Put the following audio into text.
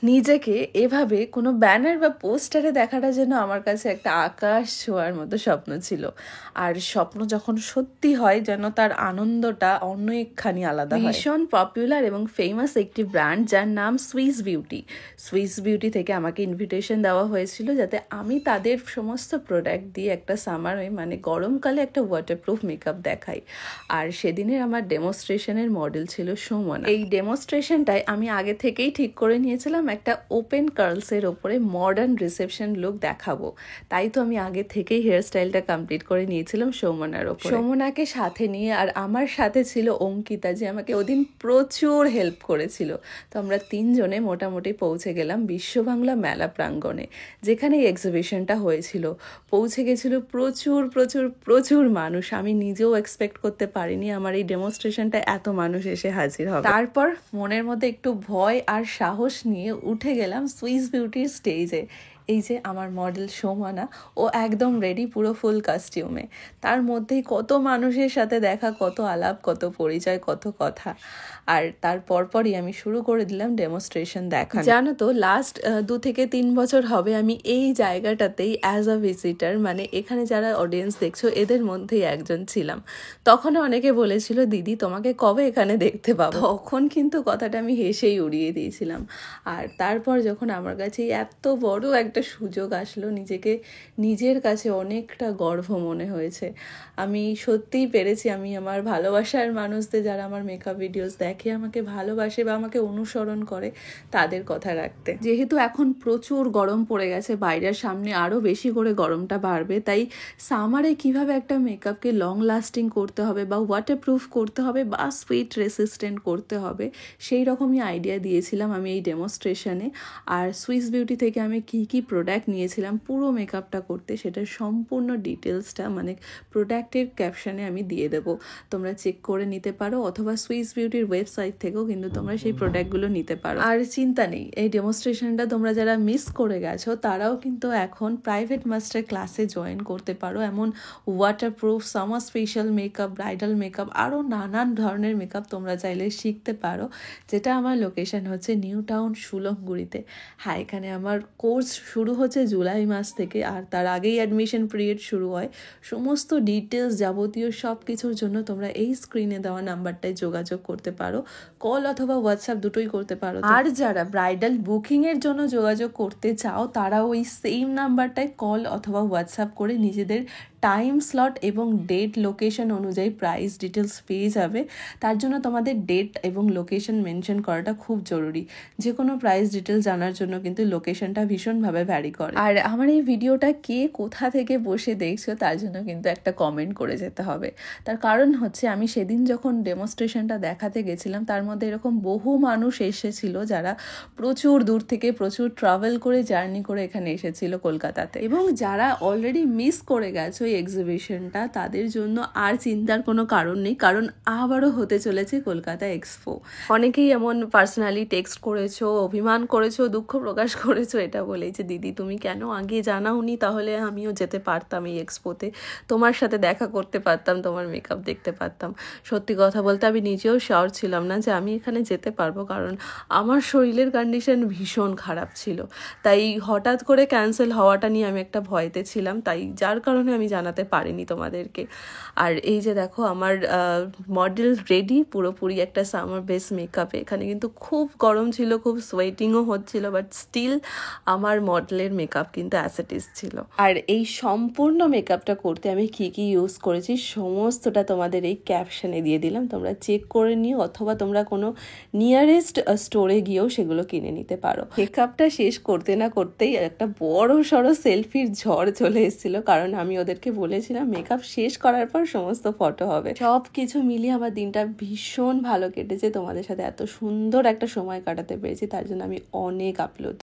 নিজেকে এভাবে কোনো ব্যানার বা পোস্টারে দেখাটা যেন আমার কাছে একটা আকাশ ছোঁয়ার মতো স্বপ্ন ছিল। আর স্বপ্ন যখন সত্যি হয় যেন তার আনন্দটা অনেকখানি আলাদা হয়। ভীষণ পপুলার এবং ফেমাস একটি ব্র্যান্ড যার নাম সুইস বিউটি। সুইস বিউটি থেকে আমাকে ইনভিটেশন দেওয়া হয়েছিল যাতে আমি তাদের সমস্ত প্রোডাক্ট দিয়ে একটা সামারে মানে গরমকালে একটা ওয়াটারপ্রুফ মেকআপ দেখাই। আর সেদিনের আমার ডেমনস্ট্রেশনের মডেল ছিল সুমনা। এই ডেমনস্ট্রেশনটায় আমি আগে থেকেই ঠিক করে নিয়েছিলাম একটা ওপেন কার্লসের ওপরে মডার্ন রিসেপশন লুক দেখাবো। তাই তো আমি আগে থেকেই হেয়ার স্টাইলটা কমপ্লিট করে নিয়েছিলাম সুমনার ওপর। সুমনাকে সাথে নিয়ে আর আমার সাথে ছিল অঙ্কিতা, যে আমাকে ওদিন প্রচুর হেল্প করেছিল। তো আমরা তিনজনে মোটামুটি পৌঁছে গেলাম বিশ্ব বাংলা মেলা প্রাঙ্গণে, যেখানে এই এক্সিবিশনটা হয়েছিল। পৌঁছে গেছিল প্রচুর প্রচুর প্রচুর মানুষ। আমি নিজেও এক্সপেক্ট করতে পারিনি আমার এই ডেমনস্ট্রেশনটা এত মানুষ এসে হাজির হবে। তারপর মনের মধ্যে একটু ভয় আর সাহস নিয়ে উঠে গেলাম সুইস বিউটির স্টেজে। এই যে আমার মডেল সুমনা, ও একদম রেডি পুরো ফুল কস্টিউমে। তার মধ্যেই কত মানুষের সাথে দেখা, কত আলাপ, কত পরিচয়, কত কথা। আর তার পরপরই আমি শুরু করে দিলাম ডেমনস্ট্রেশন দেখা। জানো তো লাস্ট 2 থেকে 3 বছর হবে আমি এই জায়গাটাতেই অ্যাজ আ ভিজিটার, মানে এখানে যারা অডিয়েন্স দেখছো এদের মধ্যেই একজন ছিলাম। তখন অনেকে বলেছিল দিদি তোমাকে কবে এখানে দেখতে পাবো। তখন কিন্তু কথাটা আমি হেসেই উড়িয়ে দিয়েছিলাম। আর তারপর যখন আমার কাছে এত বড় একটা সুযোগ আসলো, নিজেকে নিজের কাছে অনেকটা গর্ব মনে হয়েছে। আমি সত্যিই পেরেছি আমি আমার ভালোবাসার মানুষদের, যারা আমার মেকআপ ভিডিওস দেখে, আমাকে ভালোবাসে বা আমাকে অনুসরণ করে, তাদের কথা রাখতে। যেহেতু এখন প্রচুর গরম পড়ে গেছে, বাইরের সামনে আরও বেশি করে গরমটা বাড়বে, তাই সামারে কিভাবে একটা মেকআপকে লং লাস্টিং করতে হবে বা ওয়াটারপ্রুফ করতে হবে বা সুইট রেসিস্টেন্ট করতে হবে, সেই রকমই আইডিয়া দিয়েছিলাম আমি এই ডেমনস্ট্রেশনে। আর সুইস বিউটি থেকে আমি কি প্রোডাক্ট নিয়েছিলাম পুরো মেকআপটা করতে, সেটার সম্পূর্ণ ডিটেলসটা মানে প্রোডাক্টের ক্যাপশনে আমি দিয়ে দেবো। তোমরা চেক করে নিতে পারো, অথবা সুইস বিউটির ওয়েবসাইট থেকেও কিন্তু তোমরা সেই প্রোডাক্টগুলো নিতে পারো। আর চিন্তা নেই, এই ডেমনস্ট্রেশনটা তোমরা যারা মিস করে গেছো তারাও কিন্তু এখন প্রাইভেট মাস্টার ক্লাসে জয়েন করতে পারো। এমন waterproof, summer special makeup, bridal makeup, আরও নানান ধরনের মেকআপ তোমরা চাইলে শিখতে পারো। যেটা আমার লোকেশন হচ্ছে নিউ টাউন সুলভগুড়িতে। হ্যাঁ, এখানে আমার কোর্স শুরু হচ্ছে জুলাই মাস থেকে, আর তার আগেই অ্যাডমিশন পিরিয়ড শুরু হয়। সমস্ত ডিটেলস যাবতীয় সব কিছুর জন্য তোমরা এই স্ক্রিনে দেওয়া নাম্বারটায় যোগাযোগ করতে পারো। কল অথবা হোয়াটসঅ্যাপ দুটোই করতে পারো। আর যারা ব্রাইডাল বুকিংয়ের জন্য যোগাযোগ করতে চাও তারা ওই সেম নাম্বারটায় কল অথবা হোয়াটসঅ্যাপ করে নিজেদের টাইম স্লট এবং ডেট লোকেশন অনুযায়ী প্রাইস ডিটেলস পেয়ে যাবে। তার জন্য তোমাদের ডেট এবং লোকেশন মেনশন করাটা খুব জরুরি। যে কোনো প্রাইস ডিটেলস জানার জন্য কিন্তু লোকেশনটা ভীষণভাবে ভ্যারি করে। আর আমার এই ভিডিওটা কে কোথা থেকে বসে দেখছো তার জন্য কিন্তু একটা কমেন্ট করে যেতে হবে। তার কারণ হচ্ছে আমি সেদিন যখন ডেমনস্ট্রেশনটা দেখাতে গেছিলাম তার মধ্যে এরকম বহু মানুষ এসেছিল যারা প্রচুর দূর থেকে প্রচুর ট্রাভেল করে জার্নি করে এখানে এসেছিল কলকাতাতে। এবং যারা অলরেডি মিস করে গেছো এই এক্সিবিশনটা, তাদের জন্য আর চিন্তার কোনো কারণ নেই, কারণ আবারও হতে চলেছে কলকাতা এক্সপো। অনেকেই এমন পার্সোনালি টেক্সট করেছো, অভিমান করেছো, দুঃখ প্রকাশ করেছো এটা বলেই যে দিদি তুমি কেন আগে জানাওনি, তাহলে আমিও যেতে পারতাম এই এক্সপোতে, তোমার সাথে দেখা করতে পারতাম, তোমার মেকআপ দেখতে পারতাম। সত্যি কথা বলতে আমি নিজেও শিওর ছিলাম না যে আমি এখানে যেতে পারবো, কারণ আমার শরীরের কন্ডিশন ভীষণ খারাপ ছিল। তাই হঠাৎ করে ক্যান্সেল হওয়াটা নিয়ে আমি একটা ভয়তে ছিলাম, তাই যার কারণে আমি জানাতে পারিনি তোমাদেরকে। আর এই যে দেখো আমার মডেল রেডি পুরোপুরি একটা সামার বেস মেকআপে। এখানে কিন্তু খুব গরম ছিল, খুব সোয়েটিংও হচ্ছিল, বাট স্টিল আমার মডেলের মেকআপ কিন্তু অ্যাসেটিস ছিল। আর এই সম্পূর্ণ মেকআপটা করতে আমি কি ইউজ করেছি সমস্তটা তোমাদের এই ক্যাপশনে দিয়ে দিলাম, তোমরা চেক করে নিও, অথবা তোমরা কোনো নিয়ারেস্ট স্টোরে গিয়েও সেগুলো কিনে নিতে পারো। মেকআপটা শেষ করতে না করতেই একটা বড় সড়ো সেলফির ঝড় চলে এসেছিল, কারণ আমি ওদেরকে বলেছিলাম মেকআপ শেষ করার পর সমস্ত ফটো হবে। সব কিছু মিলিয়ে আমার দিনটা ভীষণ ভালো কেটেছে, তোমাদের সাথে এত সুন্দর একটা সময় কাটাতে পেরেছি, তার জন্য আমি অনেক আপ্লুত।